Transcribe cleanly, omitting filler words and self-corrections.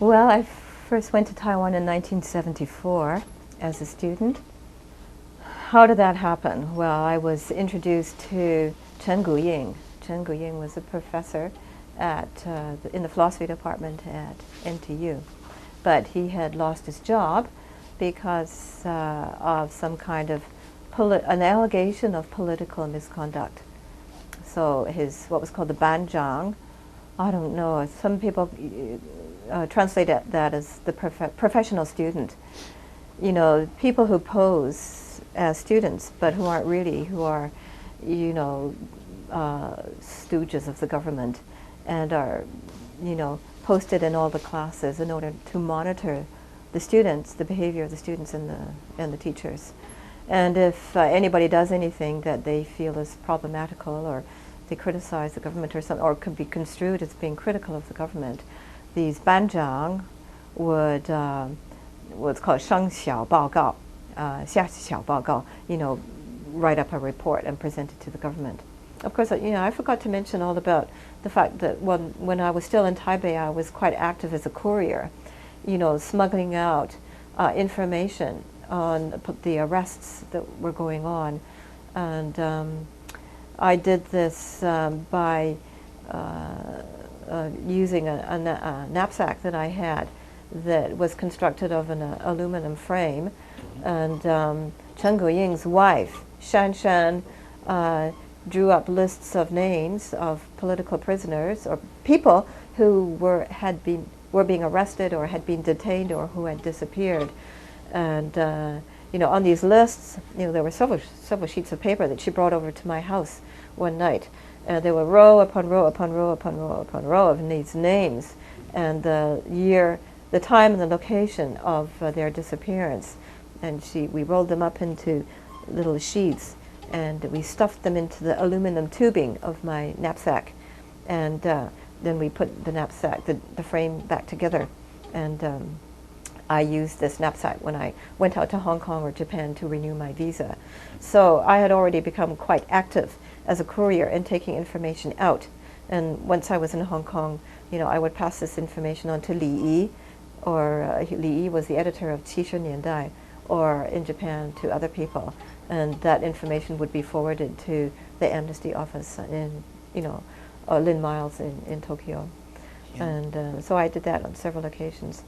Well, I first went to Taiwan in 1974 as a student. How did that happen? Well, I was introduced to Chen Guiying. Chen Guiying was a professor in the philosophy department at NTU. But he had lost his job because of some kind of an allegation of political misconduct. So what was called the banzhang, I don't know, some people translate that as the professional student. You know, people who pose as students, but who aren't really, who are, you know, stooges of the government and are, you know, posted in all the classes in order to monitor the students, the behavior of the students and the teachers. And if anybody does anything that they feel is problematical, or they criticize the government or something, or could be construed as being critical of the government, these banzhang would, what's called 上小报告, 下小报告, you know, write up a report and present it to the government. Of course, you know, I forgot to mention all about the fact that when I was still in Taipei, I was quite active as a courier, you know, smuggling out information on the arrests that were going on. And I did this by using a knapsack that I had that was constructed of an aluminum frame. And Chen Guiying's wife, Shan Shan, drew up lists of names of political prisoners or people who were being arrested or had been detained or who had disappeared. And you know, on these lists, you know, there were several sheets of paper that she brought over to my house one night. There were row upon row upon row upon row upon row of these names, and the year, the time, and the location of their disappearance. And we rolled them up into little sheets, and we stuffed them into the aluminum tubing of my knapsack, and then we put the knapsack, the frame, back together. And I used this knapsack when I went out to Hong Kong or Japan to renew my visa. So I had already become quite active as a courier in taking information out. And once I was in Hong Kong, you know, I would pass this information on to Li Yi, or Li Yi was the editor of 七十年代, or in Japan to other people. And that information would be forwarded to the Amnesty Office in, you know, Lynn Miles in Tokyo. Yeah. And so I did that on several occasions.